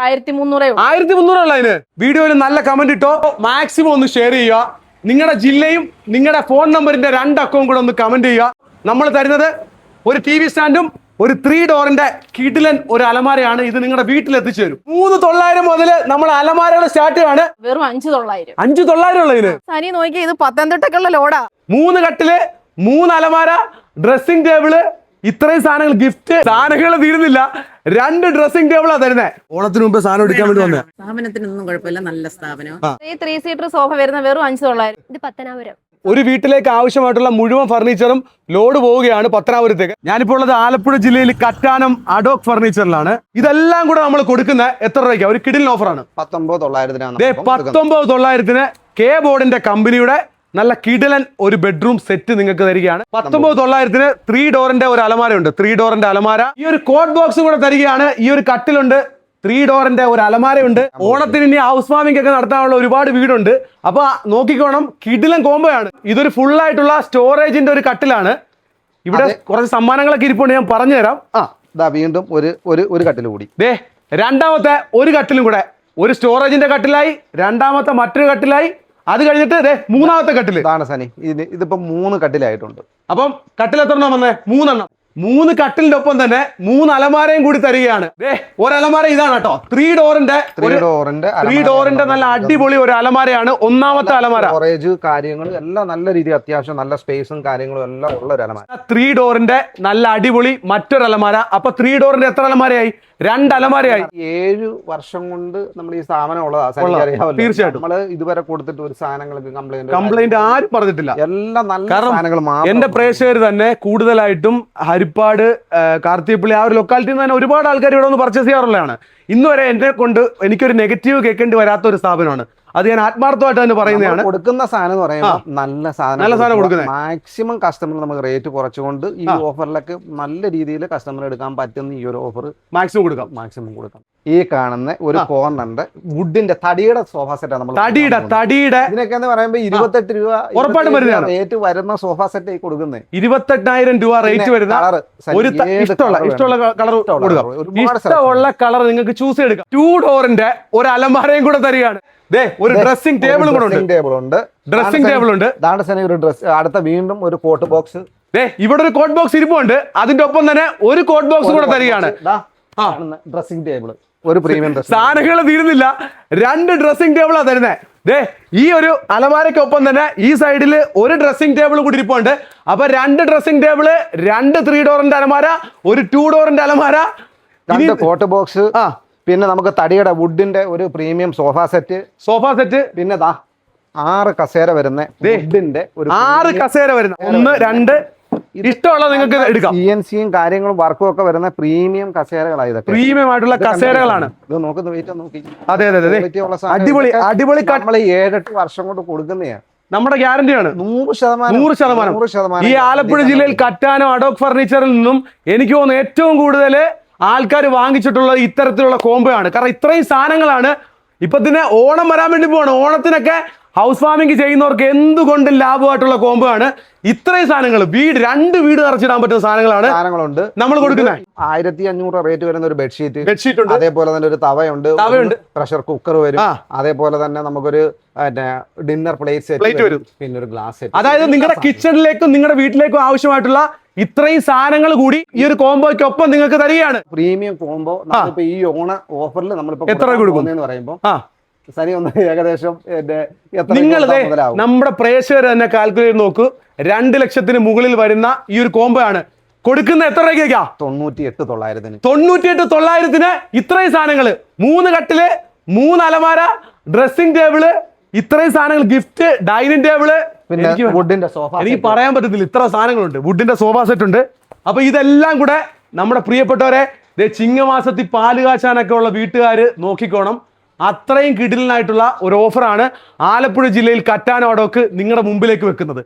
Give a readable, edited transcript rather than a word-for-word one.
1300 അതിന്. വീഡിയോയിൽ നല്ല കമന്റ് ഇട്ടോ, മാക്സിമം ഒന്ന് ഷെയർ ചെയ്യുക. നിങ്ങളുടെ ജില്ലയും നിങ്ങളുടെ ഫോൺ നമ്പറിന്റെ 2 അക്കവും കൂടെ ഒന്ന് കമന്റ് ചെയ്യുക. നമ്മൾ തരുന്നത് ഒരു TV സ്റ്റാൻഡും ഒരു 3 ഡോറിന്റെ കിടിലൻ ഒരു അലമാരയാണ്. ഇത് നിങ്ങളുടെ വീട്ടിൽ എത്തിച്ചു തരും. 3,900 മുതൽ നമ്മൾ അലമാരകൾ സ്റ്റാർട്ട് ചെയ്യാണ്. വെറും 5,900. 5,900 ഉള്ളതിന്. സനി നോക്കി, ഇത് പത്തനംതിട്ടക്കുള്ള ലോഡാ. 3 കട്ടില്, 3 അലമാര, ഡ്രസ്സിംഗ് ടേബിള്, ഇത്രയും സാധനങ്ങൾ ഗിഫ്റ്റ്. സാധനങ്ങൾ തീരുന്നില്ല. 2 ഡ്രസ്സിംഗ് ടേബിളാ തരുന്നേ. ഓണത്തിന് മുമ്പ് സാധനം എടുക്കാൻ വേണ്ടി വന്നേ. സ്ഥാപനത്തിനൊന്നും കുഴപ്പമില്ല, നല്ല സ്ഥാപനം. ഈ 3 സീറ്റർ സോഫ വരുന്ന വെറും 5,900. ഇത് പത്തനാപുരം. ഒരു വീട്ടിലേക്ക് ആവശ്യമായിട്ടുള്ള മുഴുവൻ ഫർണിച്ചറും ലോഡ് പോവുകയാണ് പത്തനാപുരത്തേക്ക്. ഞാനിപ്പോൾ ഉള്ളത് ആലപ്പുഴ ജില്ലയിൽ കറ്റാനം അഡോക് ഫർണിച്ചറിലാണ്. ഇതെല്ലാം കൂടെ നമ്മൾ കൊടുക്കുന്ന എത്ര രൂപയ്ക്ക്? ഒരു കിടിലൻ ഓഫറാണ്. 19,900 കെ ബോർഡിന്റെ കമ്പനിയുടെ നല്ല കിടിലൻ ഒരു ബെഡ്റൂം സെറ്റ് നിങ്ങൾക്ക് തരികയാണ്. 19,900 3 ഡോറിന്റെ ഒരു അലമാര ഉണ്ട്. 3 ഡോറിന്റെ അലമാര. ഈ ഒരു കോട്ട് ബോക്സ് കൂടെ തരികയാണ്. ഈ ഒരു കട്ടിലുണ്ട്. 3 ഡോറിന്റെ ഒരു അലമാരയുണ്ട്. ഓണത്തിന് ഇനി ഹൗസ് വാമിംഗ് ഒക്കെ നടത്താനുള്ള ഒരുപാട് വീടുണ്ട്. അപ്പൊ നോക്കിക്കോണം, കിടിലൻ കോംബോയാണ്. ഇതൊരു ഫുൾ ആയിട്ടുള്ള സ്റ്റോറേജിന്റെ ഒരു കട്ടിലാണ്. ഇവിടെ കുറച്ച് സമ്മാനങ്ങളൊക്കെ ഇരിപ്പുണ്ട്, ഞാൻ പറഞ്ഞു തരാം. വീണ്ടും ഒരു കട്ടിൽ കൂടി. രണ്ടാമത്തെ ഒരു കട്ടിലും കൂടെ. ഒരു സ്റ്റോറേജിന്റെ കട്ടിലായി, രണ്ടാമത്തെ മറ്റൊരു കട്ടിലായി, അത് കഴിഞ്ഞിട്ട് 3ാമത്തെ കട്ടില്. ഇതാണ് സനി, ഇതിപ്പോ 3 കട്ടിലായിട്ടുണ്ട്. അപ്പം കട്ടിൽ എത്ര എണ്ണം വന്നേ? 3 എണ്ണം. 3 കട്ടിലിന്റെ ഒപ്പം തന്നെ 3 അലമാരയും കൂടി തരികയാണ്. ഒരു അലമാര ഇതാണ് കേട്ടോ. 3 ഡോറിന്റെ നല്ല അടിപൊളി ഒരു അലമാരയാണ്. 1ാമത്തെ അലമാര. സ്റ്റോറേജ് കാര്യങ്ങൾ എല്ലാം നല്ല രീതിയിൽ, അത്യാവശ്യം നല്ല സ്പേസും കാര്യങ്ങളും എല്ലാം ഉള്ള ഒരു അലമാര. 3 ഡോറിന്റെ നല്ല അടിപൊളി മറ്റൊരു അലമാര. അപ്പൊ 3 ഡോറിന്റെ എത്ര അലമാരയായി? 2 അലമാരയായി. 7 വർഷം കൊണ്ട് നമ്മൾ ഈ സ്ഥാപനം ഉള്ളതാ. തീർച്ചയായിട്ടും നമ്മള് ഇതുവരെ കൊടുത്തിട്ട് ഒരു സാധനങ്ങൾക്ക് കംപ്ലൈന്റ് ആരും പറഞ്ഞിട്ടില്ല. എല്ലാം നല്ല സാധനങ്ങൾ. എന്റെ പ്രേക്ഷകർ തന്നെ കൂടുതലായിട്ടും ഹരിപ്പാട്, കാർത്തികപ്പള്ളി ആ ഒരു ലൊക്കാലിറ്റിയിൽ നിന്ന് തന്നെ ഒരുപാട് ആൾക്കാർ ഇവിടെ ഒന്ന് പർച്ചേസ് ചെയ്യാറുള്ളതാണ്. ഇന്നുവരെ എന്നെ കൊണ്ട് എനിക്കൊരു നെഗറ്റീവ് കേൾക്കേണ്ടി വരാത്ത ഒരു സ്ഥാപനമാണ്. അത് ഞാൻ ആത്മാർത്ഥമായിട്ട് തന്നെ പറയുന്നതാണ്. കൊടുക്കുന്ന സാധനം എന്ന് പറയുമ്പോൾ നല്ല സാധനം കൊടുക്കുന്നത്. മാക്സിമം കസ്റ്റമർ നമുക്ക് റേറ്റ് കുറച്ചുകൊണ്ട് ഈ ഓഫറിലൊക്കെ നല്ല രീതിയിൽ കസ്റ്റമർ എടുക്കാൻ പറ്റുന്ന ഈ ഒരു ഓഫർ മാക്സിമം കൊടുക്കാം. ഈ കാണുന്ന ഒരു കോർണറിന്റെ വുഡിന്റെ തടിയുടെ സോഫ സെറ്റ് നമ്മൾ തടിയുടെ ഇതിനൊക്കെ എന്ന് പറയുമ്പോൾ 28 രൂപ ഉറപ്പായിട്ടും റേറ്റ് വരുന്ന സോഫ സെറ്റ് കൊടുക്കുന്നത്. 28,000 രൂപ റേറ്റ് വരുന്ന ഒരു ഇഷ്ടമുള്ള കളർ കൊടുക്കാം. ഇഷ്ടമുള്ള കളർ നിങ്ങൾക്ക് ചൂസ് ചെയ്തെടുക്കാം. 2 ഡോറിന്റെ ഒരു അലമാരയും കൂടെ തരികയാണ്. ഒരു ഡ്രസ്സിംഗ് ടേബിൾ ഉണ്ട്. അടുത്ത വീണ്ടും ഒരു കോട്ട് ബോക്സ്. ഇവിടെ ഒരു കോട്ട് ബോക്സ് ഇരിപ്പുണ്ട്. അതിന്റെ ഒപ്പം തന്നെ ഒരു കോട്ട് ബോക്സ് കൂടെ തരികയാണ്. ഡ്രസ്സിംഗ് ടേബിൾ, ഒരു പ്രീമിയം. സാധനങ്ങൾ തീരുന്നില്ല. 2 ഡ്രസ്സിംഗ് ടേബിളാ തരുന്നത്. ഈ ഒരു അലമാരയ്ക്കൊപ്പം തന്നെ ഈ സൈഡിൽ ഒരു ഡ്രസ്സിംഗ് ടേബിൾ കൂടി ഇരിപ്പുണ്ട്. അപ്പൊ 2 ഡ്രസ്സിംഗ് ടേബിള്, 2 3 ഡോറിന്റെ അലമാര, ഒരു 2 ഡോറിന്റെ അലമാര, 2 കോട്ട് ബോക്സ്, പിന്നെ നമുക്ക് തടിയുടെ വുഡിന്റെ ഒരു പ്രീമിയം സോഫ സെറ്റ്. പിന്നെ 6 കസേര വരുന്ന വുഡിന്റെ ഒരു 6 കസേര വരുന്ന 1 2 ഇഷ്ടമുള്ള നിങ്ങൾക്ക് എടുക്കാം. CNCയും കാര്യങ്ങളും വർക്കും ഒക്കെ വരുന്ന പ്രീമിയം കസേരകളാണ്. ഇതൊക്കെ പ്രീമിയം ആയിട്ടുള്ള കസേരകളാണ്. ഇത് നോക്കുന്ന വെയിറ്റ് നോക്കി. അതെ അടിപൊളി 7-8 വർഷം കൊണ്ട് കൊടുക്കുന്നതാണ്. നമ്മുടെ ഗ്യാരണ്ടിയാണ് 100%. ഈ ആലപ്പുഴ ജില്ലയിൽ കറ്റാനം അഡോക് ഫർണിച്ചറിൽ നിന്നും എനിക്ക് തോന്നുന്നു ഏറ്റവും കൂടുതൽ ആൾക്കാർ വാങ്ങിച്ചിട്ടുള്ളത് ഇത്തരത്തിലുള്ള കോംബോ ആണ്. കാരണം ഇത്രയും സാധനങ്ങളാണ്. ഇപ്പൊ തന്നെ ഓണം വരാൻ വേണ്ടി പോവാണ്. ഓണത്തിനൊക്കെ ഹൗസ് വാമിംഗ് ചെയ്യുന്നവർക്ക് എന്തുകൊണ്ടും ലാഭമായിട്ടുള്ള കോംബോ ആണ്. ഇത്രയും സാധനങ്ങൾ 2 വീട് നിറച്ചിടാൻ പറ്റുന്ന സാധനങ്ങളുണ്ട് നമ്മൾ കൊടുക്കുന്നത്. 1500 റേറ്റ് വരുന്ന ഒരു ബെഡ്ഷീറ്റ് ഉണ്ട്. അതേപോലെ തന്നെ ഒരു തവയുണ്ട്, പ്രഷർ കുക്കർ വരും. അതേപോലെ തന്നെ നമുക്കൊരു ഡിന്നർ പ്ലേറ്റ് വരും, പിന്നെ ഒരു ഗ്ലാസ് സെറ്റ്. അതായത് നിങ്ങളുടെ കിച്ചണിലേക്കും നിങ്ങളുടെ വീട്ടിലേക്കും ആവശ്യമായിട്ടുള്ള ഇത്രയും സാധനങ്ങൾ കൂടി ഈ ഒരു കോംബോയ്ക്കൊപ്പം നിങ്ങൾക്ക് തരികയാണ്. പ്രീമിയം കോംബോ ഈ ഓണ ഓഫറിൽ നമ്മളിപ്പോ എത്ര കൊടുക്കും എന്ന് പറയുമ്പോൾ സനി ഒന്ന് ഏകദേശം നിങ്ങൾ നമ്മുടെ പ്രേക്ഷകർ തന്നെ കാൽക്കുലേറ്റ് നോക്കൂ. 2 ലക്ഷത്തിന് മുകളിൽ വരുന്ന ഈ ഒരു കോംബോ ആണ് കൊടുക്കുന്ന. എത്ര രൂപയ്ക്കാ? 98,900 ഇത്രയും സാധനങ്ങൾ. 3 കട്ടില്, 3 അലമാര, ഡ്രസ്സിംഗ് ടേബിള്, ഇത്രയും സാധനങ്ങൾ, ഗിഫ്റ്റ്, ഡൈനിങ് ടേബിള്, പിന്നെ വുഡിന്റെ സോഫ. എനിക്ക് പറയാൻ പറ്റത്തില്ല, ഇത്ര സാധനങ്ങളുണ്ട്. വുഡിന്റെ സോഫ സെറ്റ് ഉണ്ട്. അപ്പൊ ഇതെല്ലാം കൂടെ നമ്മുടെ പ്രിയപ്പെട്ടവരെ ചിങ്ങമാസത്തിൽ പാല് കാച്ചാനൊക്കെ ഉള്ള വീട്ടുകാര് നോക്കിക്കോണം. അത്രയും കിടിലനായിട്ടുള്ള ഒരു ഓഫറാണ് ആലപ്പുഴ ജില്ലയിൽ കറ്റാനം അഡോക്ക് നിങ്ങളുടെ മുമ്പിലേക്ക് വെക്കുന്നത്.